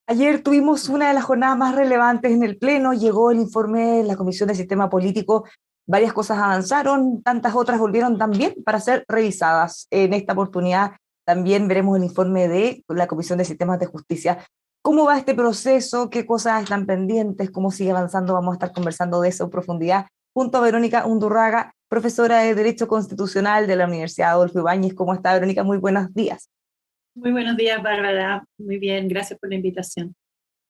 Ayer tuvimos una de las jornadas más relevantes en el Pleno, llegó el informe de la Comisión de Sistema Político, varias cosas avanzaron, tantas otras volvieron también para ser revisadas. En esta oportunidad también veremos el informe de la Comisión de Sistemas de Justicia. ¿Cómo va este proceso? ¿Qué cosas están pendientes? ¿Cómo sigue avanzando? Vamos a estar conversando de eso en profundidad junto a Verónica Undurraga, profesora de Derecho Constitucional de la Universidad Adolfo Ibáñez. ¿Cómo está, Verónica? Muy buenos días. Muy buenos días, Bárbara. Muy bien, gracias por la invitación.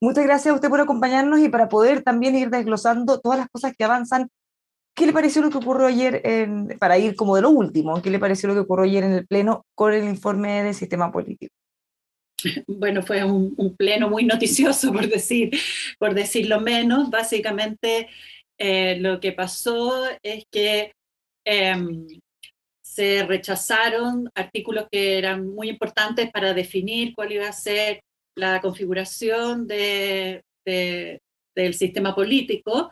Muchas gracias a usted por acompañarnos y para poder también ir desglosando todas las cosas que avanzan. ¿Qué le pareció lo que ocurrió ayer, para ir como de lo último, qué le pareció lo que ocurrió ayer en el Pleno con el informe de sistema político? Bueno, fue un pleno muy noticioso, por decirlo menos. Básicamente, lo que pasó es que em, se rechazaron artículos que eran muy importantes para definir cuál iba a ser la configuración del sistema político,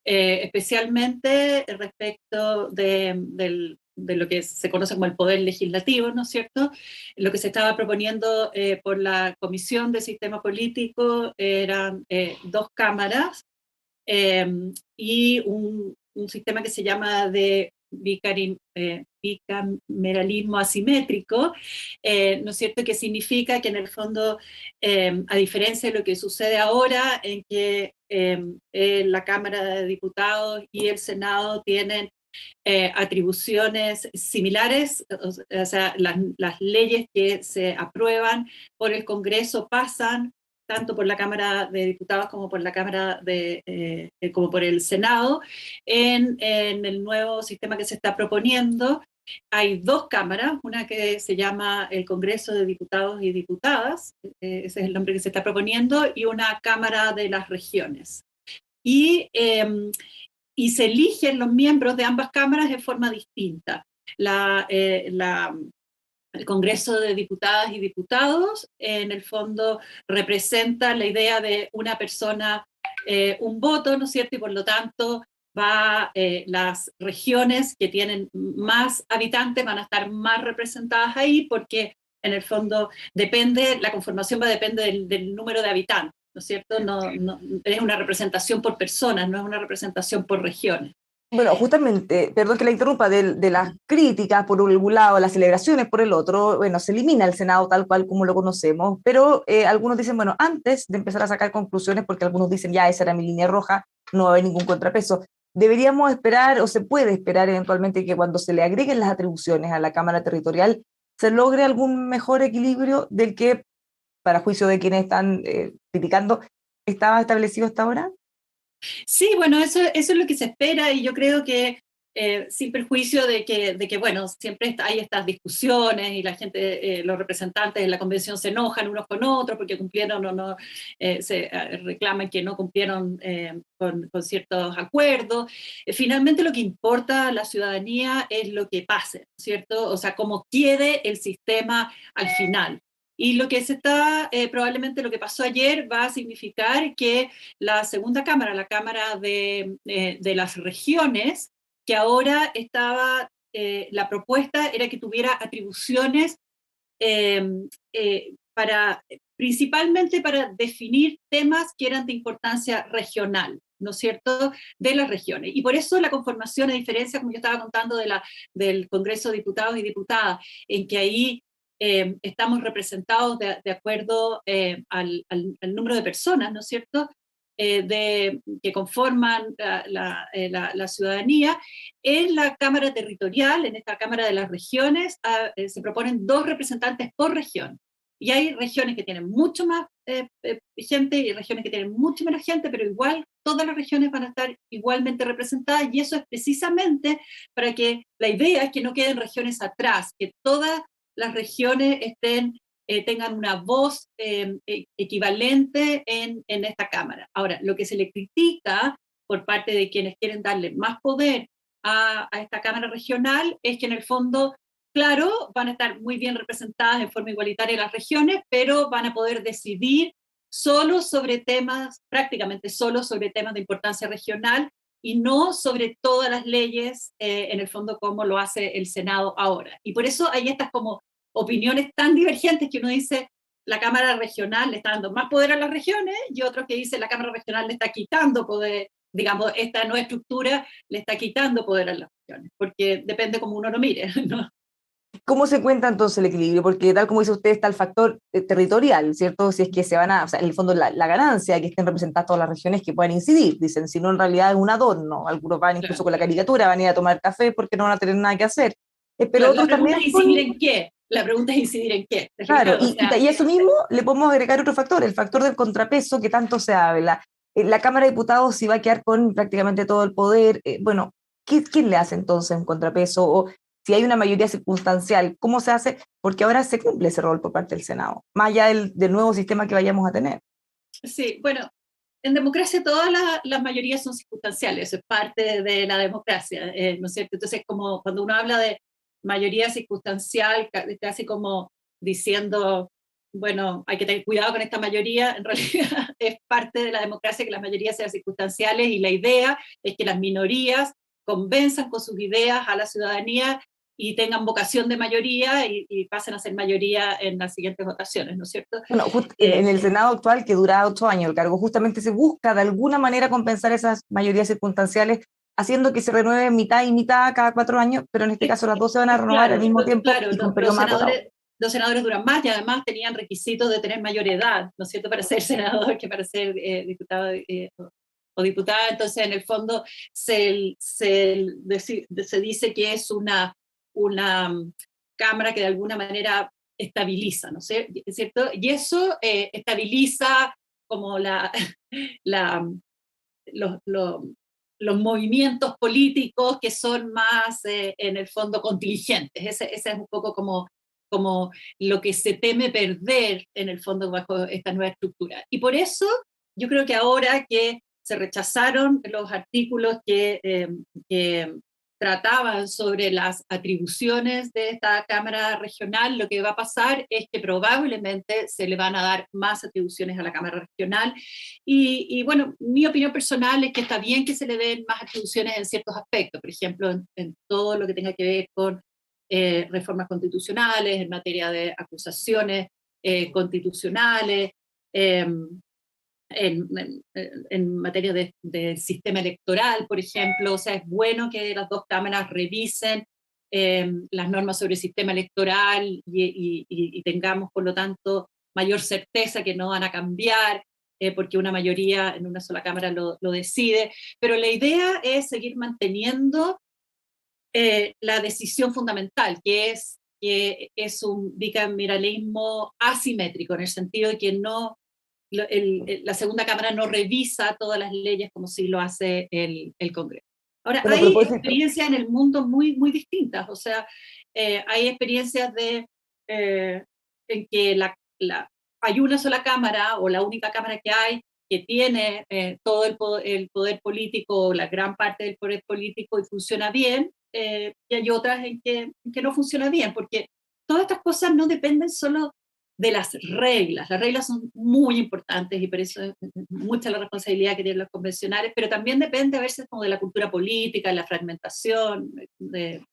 especialmente respecto de lo que se conoce como el poder legislativo, ¿no es cierto? Lo que se estaba proponiendo por la Comisión de Sistema Político eran dos cámaras eh, y un sistema que se llama de bicameralismo asimétrico, ¿no es cierto? Que significa que en el fondo, a diferencia de lo que sucede ahora, en que la Cámara de Diputados y el Senado tienen atribuciones similares, o sea, las leyes que se aprueban por el Congreso pasan tanto por la Cámara de Diputados como por la como por el Senado. En el nuevo sistema que se está proponiendo, hay dos cámaras, una que se llama el Congreso de Diputados y Diputadas, ese es el nombre que se está proponiendo, y una Cámara de las Regiones. Y, eh, y se eligen los miembros de ambas cámaras de forma distinta. La, eh, la, el Congreso de Diputadas y Diputados, en el fondo, representa la idea de una persona, un voto, ¿no es cierto? Y por lo tanto, las regiones que tienen más habitantes van a estar más representadas ahí porque, en el fondo, la conformación va a depender del número de habitantes, ¿no es cierto? No, es una representación por personas, no es una representación por regiones. Bueno, justamente, perdón que la interrumpa, de las críticas por un lado, las celebraciones por el otro, bueno, se elimina el Senado tal cual como lo conocemos, pero algunos dicen, bueno, antes de empezar a sacar conclusiones, porque algunos dicen, ya, esa era mi línea roja, no va a haber ningún contrapeso, deberíamos esperar o se puede esperar eventualmente que cuando se le agreguen las atribuciones a la Cámara Territorial se logre algún mejor equilibrio del que, para juicio de quienes están criticando, estaba establecido hasta ahora. Sí, bueno, eso es lo que se espera y yo creo que sin perjuicio de que, bueno, siempre hay estas discusiones y la gente, los representantes de la convención se enojan unos con otros porque cumplieron o no, se reclaman que no cumplieron con ciertos acuerdos. Finalmente lo que importa a la ciudadanía es lo que pase, ¿cierto? O sea, cómo quede el sistema al final. Y lo que probablemente lo que pasó ayer va a significar que la segunda cámara, la Cámara de las Regiones, que ahora la propuesta era que tuviera atribuciones eh, principalmente para definir temas que eran de importancia regional, ¿no es cierto?, de las regiones. Y por eso la conformación, a diferencia, como yo estaba contando, del Congreso de Diputados y Diputadas, en que ahí estamos representados de acuerdo al número de personas, ¿no es cierto?, que conforman la ciudadanía. En la Cámara Territorial, en esta Cámara de las Regiones, se proponen dos representantes por región. Y hay regiones que tienen mucho más gente y regiones que tienen mucho menos gente, pero igual todas las regiones van a estar igualmente representadas, y eso es precisamente para que la idea es que no queden regiones atrás, que todas las regiones tengan una voz equivalente en esta Cámara. Ahora, lo que se le critica por parte de quienes quieren darle más poder a esta Cámara regional es que en el fondo, claro, van a estar muy bien representadas en forma igualitaria las regiones, pero van a poder decidir prácticamente solo sobre temas de importancia regional, y no sobre todas las leyes, en el fondo como lo hace el Senado ahora. Y por eso hay estas como opiniones tan divergentes que uno dice, la Cámara Regional le está dando más poder a las regiones, y otros que dicen la Cámara Regional le está quitando poder, digamos, esta nueva estructura le está quitando poder a las regiones, porque depende como uno lo mire, ¿no? ¿Cómo se cuenta entonces el equilibrio? Porque tal como dice usted, está el factor territorial, ¿cierto? Si es que se van a, o sea, en el fondo la ganancia de que estén representadas todas las regiones que puedan incidir, dicen, si no en realidad es un adorno, algunos van incluso Claro, con la caricatura, van a ir a tomar café porque no van a tener nada que hacer. Pero claro, la otros pregunta también es con, incidir en qué, la pregunta es incidir en qué, ¿te claro, fijas? O sea, y a eso mismo le podemos agregar otro factor, el factor del contrapeso que tanto se habla. La Cámara de Diputados sí va a quedar con prácticamente todo el poder. Bueno, ¿quién le hace entonces un contrapeso? O si hay una mayoría circunstancial, ¿cómo se hace? Porque ahora se cumple ese rol por parte del Senado, más allá del nuevo sistema que vayamos a tener. sí, bueno, en democracia todas las mayorías son circunstanciales, eso es parte de la democracia, ¿no es cierto? Entonces, como cuando uno habla de mayoría circunstancial, casi como diciendo, bueno, hay que tener cuidado con esta mayoría, en realidad es parte de la democracia que las mayorías sean circunstanciales, y la idea es que las minorías convenzan con sus ideas a la ciudadanía y tengan vocación de mayoría y pasen a ser mayoría en las siguientes votaciones, ¿no es cierto? Bueno, en Eh, el Senado actual, que dura 8 años el cargo, justamente se busca de alguna manera compensar esas mayorías circunstanciales, haciendo que se renueve mitad y mitad cada 4 años, pero en este caso las dos se van a renovar al Claro, mismo tiempo claro, y con periodo más acotado. los senadores duran más, y además tenían requisitos de tener mayor edad, ¿no es cierto?, para ser senador que para ser diputado o diputada. Entonces, en el fondo, se dice que es una cámara que de alguna manera estabiliza, ¿no es cierto? Y eso estabiliza como la, los, los movimientos políticos que son más, en el fondo, contingentes. Ese es un poco como lo que se teme perder, en el fondo, bajo esta nueva estructura. Y por eso yo creo que ahora que se rechazaron los artículos que trataban sobre las atribuciones de esta Cámara Regional, lo que va a pasar es que probablemente se le van a dar más atribuciones a la Cámara Regional. Y bueno, mi opinión personal es que está bien que se le den más atribuciones en ciertos aspectos, por ejemplo, en todo lo que tenga que ver con reformas constitucionales, en materia de acusaciones constitucionales, eh, en materia de sistema electoral, por ejemplo. O sea, es bueno que las dos cámaras revisen las normas sobre el sistema electoral y tengamos, por lo tanto, mayor certeza que no van a cambiar, porque una mayoría en una sola cámara lo decide. Pero la idea es seguir manteniendo la decisión fundamental, que es un bicameralismo asimétrico, en el sentido de que no la segunda cámara no revisa todas las leyes como si lo hace el Congreso. Ahora, Bueno, a hay propósito, experiencias en el mundo muy, muy distintas. O sea, hay experiencias eh, en que hay una sola cámara, o la única cámara que hay, que tiene todo el poder político, la gran parte del poder político, y funciona bien, y hay otras en que no funciona bien, porque todas estas cosas no dependen solo de las reglas son muy importantes, y por eso es mucha la responsabilidad que tienen los convencionales, pero también depende a veces como de la cultura política, de la fragmentación de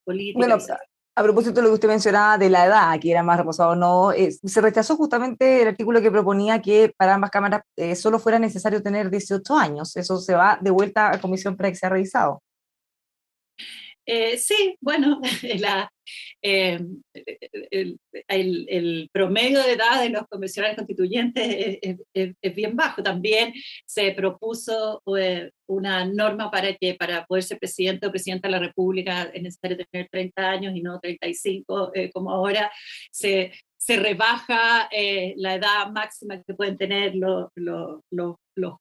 política, bueno, etc. a propósito de lo que usted mencionaba de la edad, que era más reposado o no, se rechazó justamente el artículo que proponía que para ambas cámaras solo fuera necesario tener 18 años. Eso se va de vuelta a comisión para que sea revisado. Sí, bueno, la, eh, el promedio de edad de los convencionales constituyentes es bien bajo. También se propuso una norma para que para poder ser presidente o presidenta de la República es necesario tener 30 años y no 35, como ahora. Se rebaja la edad máxima que pueden tener los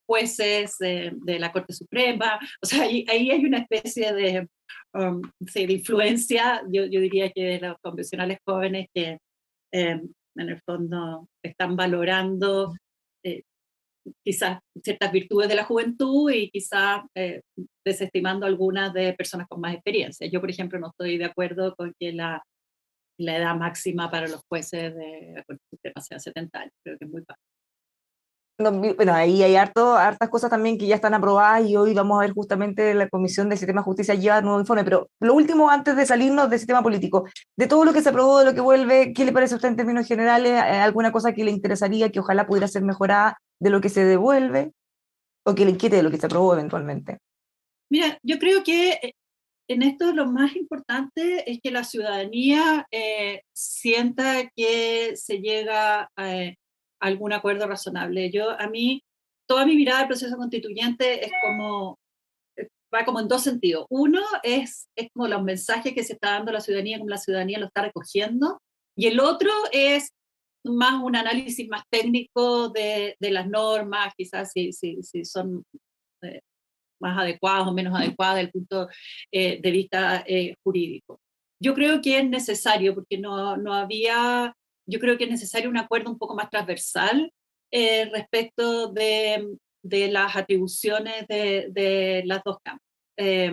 jueces de la Corte Suprema. O sea, ahí hay una especie sí, de influencia, yo diría que de los convencionales jóvenes que en el fondo están valorando eh, quizás ciertas virtudes de la juventud, y quizás desestimando algunas de personas con más experiencia. Yo, por ejemplo, no estoy de acuerdo con que la edad máxima para los jueces de la Corte Suprema sea 70 años, creo que es muy baja. No, bueno, ahí hay hartas cosas también que ya están aprobadas y hoy vamos a ver justamente la Comisión de Sistema de Justicia lleva nuevo informe. Pero lo último, antes de salirnos del sistema político, de todo lo que se aprobó, de lo que vuelve, ¿qué le parece a usted en términos generales? ¿Alguna cosa que le interesaría que ojalá pudiera ser mejorada de lo que se devuelve o que le inquiete de lo que se aprobó eventualmente? Mira, yo creo que en esto lo más importante es que la ciudadanía sienta que se llega a algún acuerdo razonable. A mí, toda mi mirada del proceso constituyente es como, va como en dos sentidos. Uno es como los mensajes que se está dando a la ciudadanía, como la ciudadanía lo está recogiendo, y el otro es más un análisis más técnico de las normas, quizás si son eh, más adecuadas o menos adecuadas desde el punto de vista jurídico. Yo creo que es necesario, porque no había, yo creo que es necesario un acuerdo un poco más transversal respecto de las atribuciones de las dos cámaras. Eh,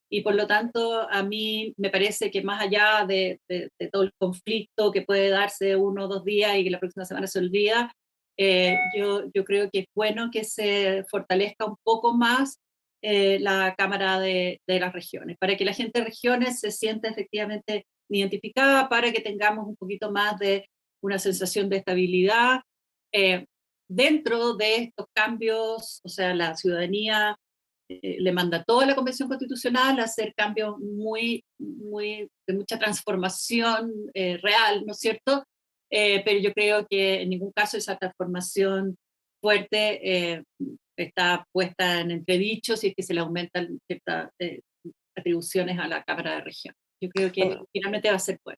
y por lo tanto, a mí me parece que más allá de todo el conflicto que puede darse 1 o 2 días y que la próxima semana se olvida, yo creo que es bueno que se fortalezca un poco más la Cámara de las Regiones, para que la gente de regiones se sienta efectivamente identificada, para que tengamos un poquito más de una sensación de estabilidad. Eh, Dentro de estos cambios, o sea, la ciudadanía le mandató a la Convención Constitucional a hacer cambios de mucha transformación real, ¿no es cierto? Pero yo creo que en ningún caso esa transformación fuerte está puesta en entredicho si es que se le aumentan ciertas atribuciones a la Cámara de Región. Yo creo que Bueno, finalmente va a ser bueno.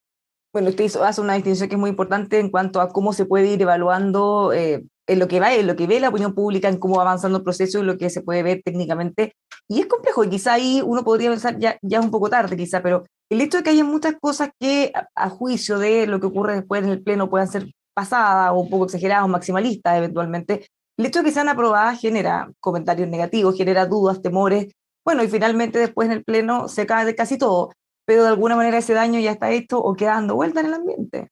bueno, usted hace una distinción que es muy importante en cuanto a cómo se puede ir evaluando en lo que va, en lo que ve la opinión pública, en cómo va avanzando el proceso y lo que se puede ver técnicamente. Y es complejo, y quizá ahí uno podría pensar, ya es un poco tarde quizá, pero el hecho de que haya muchas cosas que a juicio de lo que ocurre después en el Pleno puedan ser pasadas o un poco exageradas o maximalistas eventualmente, el hecho de que sean aprobadas genera comentarios negativos, genera dudas, temores. Bueno, y finalmente después en el Pleno se cae de casi todo, pero de alguna manera ese daño ya está hecho o queda dando vuelta en el ambiente.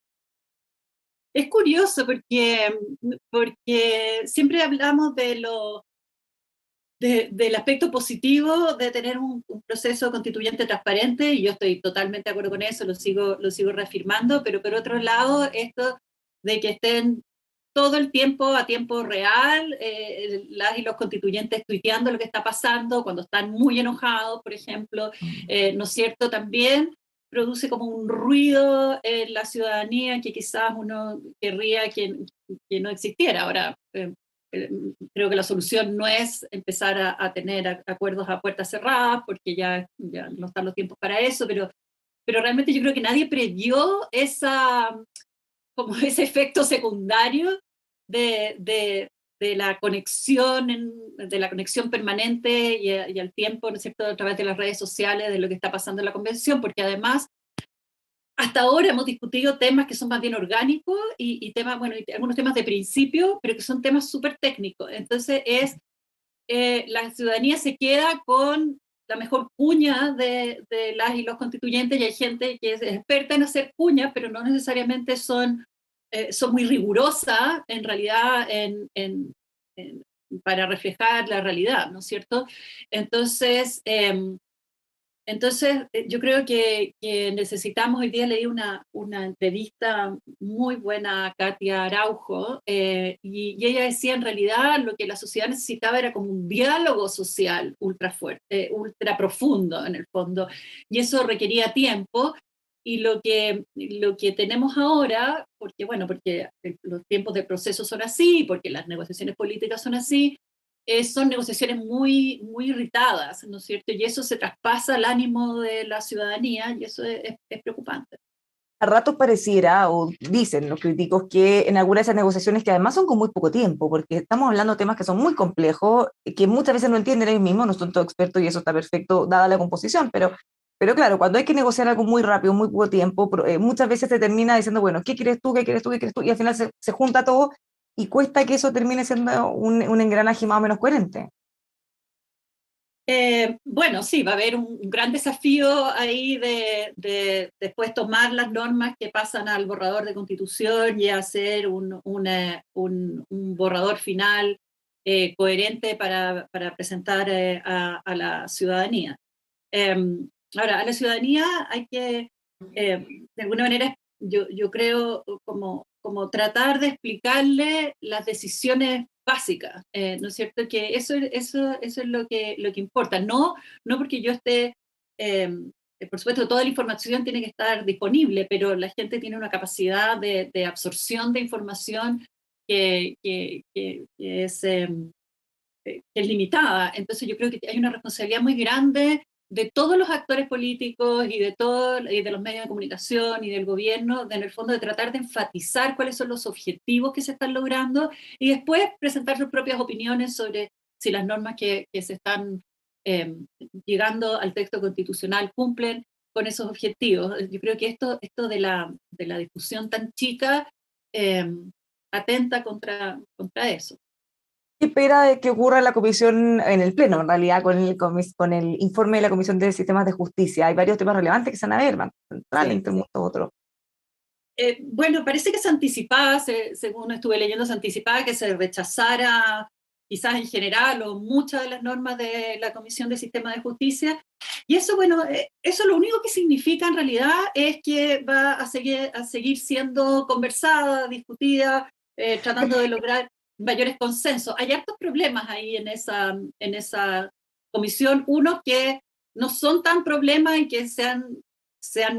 Es curioso porque siempre hablamos del aspecto positivo de tener un proceso constituyente transparente, y yo estoy totalmente de acuerdo con eso, lo sigo reafirmando, pero por otro lado, esto de que estén todo el tiempo a tiempo real, las y los constituyentes tuiteando lo que está pasando cuando están muy enojados, por ejemplo, ¿no es cierto? También produce como un ruido en la ciudadanía que quizás uno querría que no existiera. Ahora, eh, creo que la solución no es empezar a tener acuerdos a puertas cerradas, porque ya no están los tiempos para eso, pero realmente yo creo que nadie previó como ese efecto secundario de, de, de la conexión permanente y al tiempo, ¿no es cierto?, a través de las redes sociales, de lo que está pasando en la convención, porque además hasta ahora hemos discutido temas que son más bien orgánicos y temas, bueno, y algunos temas de principio, pero que son temas súper técnicos. Entonces la ciudadanía se queda con la mejor cuña de las y los constituyentes, y hay gente que es experta en hacer cuñas, pero no necesariamente son muy rigurosas en realidad en, para reflejar la realidad, ¿no es cierto? Entonces, yo creo que necesitamos, hoy día leí una entrevista muy buena a Katia Araujo, y ella decía en realidad lo que la sociedad necesitaba era como un diálogo social ultra fuerte, ultra profundo en el fondo, y eso requería tiempo, y lo que tenemos ahora, porque bueno, porque los tiempos de proceso son así, porque las negociaciones políticas son así, son negociaciones muy irritadas, ¿no es cierto? Y eso se traspasa al ánimo de la ciudadanía y eso es preocupante. A ratos pareciera, o dicen los críticos, que en algunas de esas negociaciones, que además son con muy poco tiempo, porque estamos hablando de temas que son muy complejos, que muchas veces no entienden ellos mismos, no son todos expertos y eso está perfecto dada la composición, pero claro, cuando hay que negociar algo muy rápido, muy poco tiempo, muchas veces se termina diciendo, bueno, ¿qué quieres tú? ¿Qué quieres tú? ¿Qué quieres tú? Y al final se junta todo y cuesta que eso termine siendo un engranaje más o menos coherente. Bueno, sí, va a haber un gran desafío ahí de después tomar las normas que pasan al borrador de constitución y hacer un borrador final coherente para presentar a la ciudadanía. Ahora, a la ciudadanía hay que, de alguna manera, yo creo, como tratar de explicarle las decisiones básicas, ¿no es cierto? Que eso es lo que importa. No porque yo esté, por supuesto, toda la información tiene que estar disponible, pero la gente tiene una capacidad de absorción de información que que es limitada. Entonces yo creo que hay una responsabilidad muy grande de todos los actores políticos y de los medios de comunicación y del gobierno, en el fondo de tratar de enfatizar cuáles son los objetivos que se están logrando y después presentar sus propias opiniones sobre si las normas que se están eh, llegando al texto constitucional cumplen con esos objetivos. Yo creo que esto de la discusión tan chica eh, atenta contra eso. ¿Qué espera de que ocurra en la comisión, en el pleno, en realidad, con el informe de la Comisión de Sistemas de Justicia? Hay varios temas relevantes que se van a ver, Banco Central, Sí. entre muchos otros. Bueno, parece que se anticipaba, según estuve leyendo, se anticipaba que se rechazara quizás en general o muchas de las normas de la Comisión de Sistema de Justicia. Y eso, bueno, eso lo único que significa en realidad es que va a seguir siendo conversada, discutida, tratando de lograr mayores consensos. Hay hartos problemas ahí en esa comisión, unos que no son tan problemas y que sean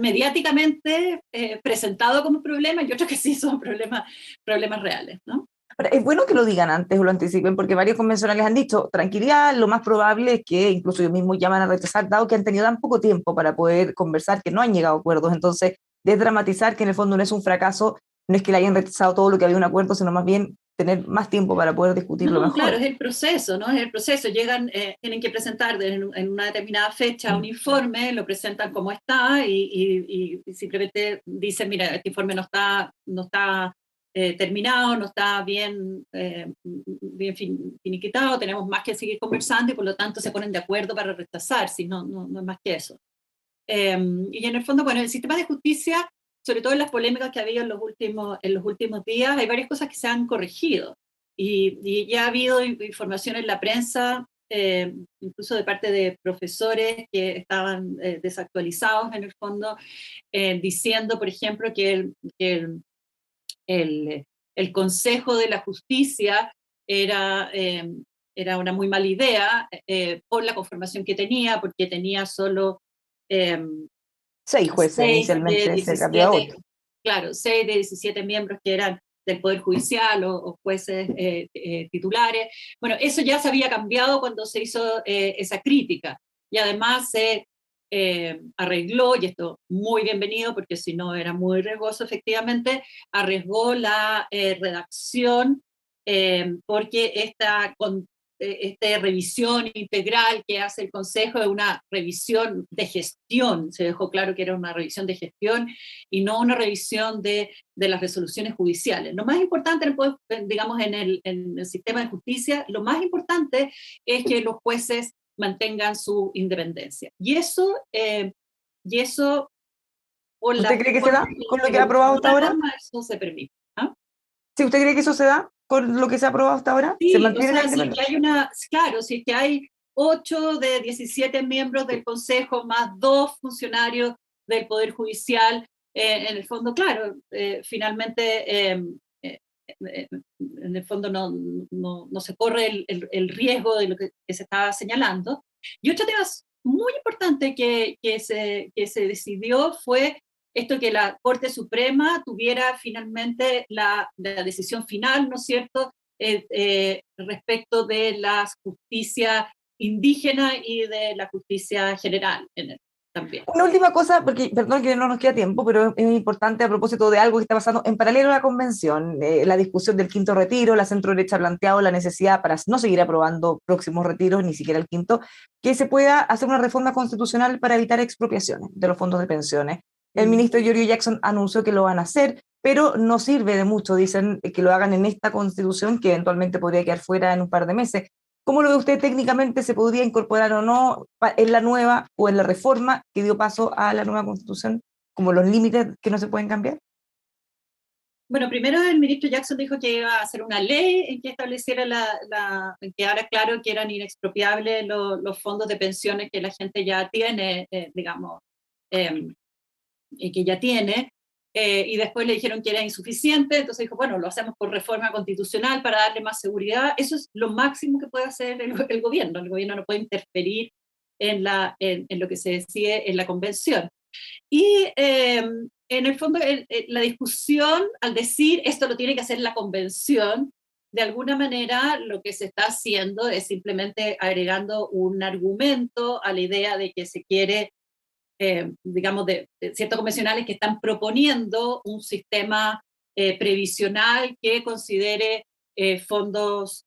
mediáticamente presentados como problemas y otros que sí son problemas reales, ¿no? Ahora, es bueno que lo digan antes o lo anticipen, porque varios convencionales han dicho, tranquilidad, lo más probable es que incluso ellos mismos llaman a rechazar, dado que han tenido tan poco tiempo para poder conversar, que no han llegado a acuerdos. Entonces, desdramatizar que en el fondo no es un fracaso, no es que le hayan rechazado todo lo que había un acuerdo, sino más bien tener más tiempo para poder discutirlo No, claro, mejor. es el proceso, ¿no? Es el proceso. Llegan, tienen que presentar en una determinada fecha un informe, lo presentan como está y simplemente dicen, mira, este informe no está terminado, no está bien finiquitado, tenemos más que seguir conversando y por lo tanto se ponen de acuerdo para rechazar, si no es más que eso. Y en el fondo, bueno, el sistema de justicia, sobre todo en las polémicas que ha habido en los últimos días, hay varias cosas que se han corregido. Y ya ha habido información en la prensa, incluso de parte de profesores que estaban desactualizados en el fondo, diciendo, por ejemplo, el, el Consejo de la Justicia era, era una muy mala idea por la conformación que tenía, porque tenía solo eh, 6 jueces 6 de inicialmente, se cambió a 17, 8. claro, 6 de 17 miembros que eran del Poder Judicial o jueces titulares. Bueno, eso ya se había cambiado cuando se hizo esa crítica y además se arregló, y esto muy bienvenido porque si no era muy riesgoso efectivamente, arriesgó la redacción porque esta revisión integral que hace el Consejo es una revisión de gestión, se dejó claro que era una revisión de gestión y no una revisión de las resoluciones judiciales. Lo más importante, digamos, en el sistema de justicia, lo más importante es que los jueces mantengan su independencia. Y eso por ¿Usted la cree que se forma da con lo que que ha aprobado evolucionó hasta la ahora? norma, eso se permite. ¿Ah? ¿Sí, usted cree que eso se da con lo que se ha aprobado hasta ahora? ¿Se Sí, o mantiene la sea, sí que independencia? hay claro, sí que hay 8 de 17 miembros del Consejo más 2 funcionarios del Poder Judicial, en el fondo, claro, finalmente, en el fondo no se corre el riesgo de lo que se estaba señalando. Y otro tema muy importante que se decidió fue esto que la Corte Suprema tuviera finalmente la decisión final, ¿no es cierto?, respecto de la justicia indígena y de la justicia general también. Una última cosa, porque perdón que no nos queda tiempo, pero es importante a propósito de algo que está pasando en paralelo a la convención, la discusión del quinto retiro, la centro derecha ha planteado la necesidad para no seguir aprobando próximos retiros, ni siquiera el quinto, que se pueda hacer una reforma constitucional para evitar expropiaciones de los fondos de pensiones. El Mm. ministro Giorgio Jackson anunció que lo van a hacer, pero no sirve de mucho, dicen, que lo hagan en esta constitución que eventualmente podría quedar fuera en un par de meses. ¿Cómo lo ve usted técnicamente? ¿Se podría incorporar o no en la nueva o en la reforma que dio paso a la nueva Constitución, como los límites que no se pueden cambiar? Bueno, primero el ministro Jackson dijo que iba a hacer una ley en que estableciera en que ahora claro que eran inexpropiables los fondos de pensiones que la gente ya tiene, digamos, eh, que ya tiene, y después le dijeron que era insuficiente, entonces dijo, bueno, lo hacemos por reforma constitucional para darle más seguridad. Eso es lo máximo que puede hacer el gobierno. El gobierno no puede interferir en lo que se decide en la convención. Y en el fondo, la discusión, al decir esto lo tiene que hacer la convención, de alguna manera lo que se está haciendo es simplemente agregando un argumento a la idea de que se quiere, digamos, de ciertos convencionales que están proponiendo un sistema previsional que considere fondos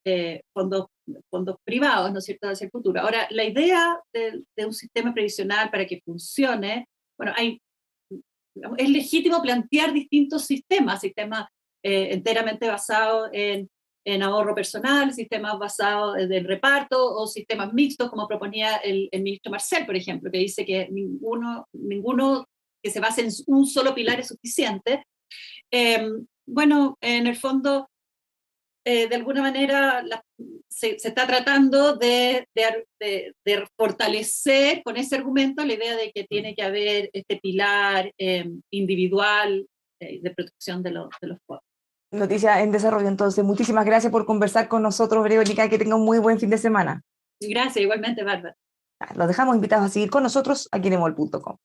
privados, ¿no es cierto?, hacia el futuro. Ahora, la idea de un sistema previsional para que funcione, bueno, es legítimo plantear distintos sistemas enteramente basados en ahorro personal, sistemas basados en el reparto o sistemas mixtos, como proponía el ministro Marcel, por ejemplo, que dice que ninguno que se base en un solo pilar es suficiente. Bueno, en el fondo, de alguna manera se está tratando de fortalecer con ese argumento la idea de que tiene que haber este pilar individual de protección de los fondos. Noticia en desarrollo, entonces. Muchísimas gracias por conversar con nosotros, Verónica, que tenga un muy buen fin de semana. Gracias, igualmente, Bárbara. Los dejamos invitados a seguir con nosotros aquí en emol.com.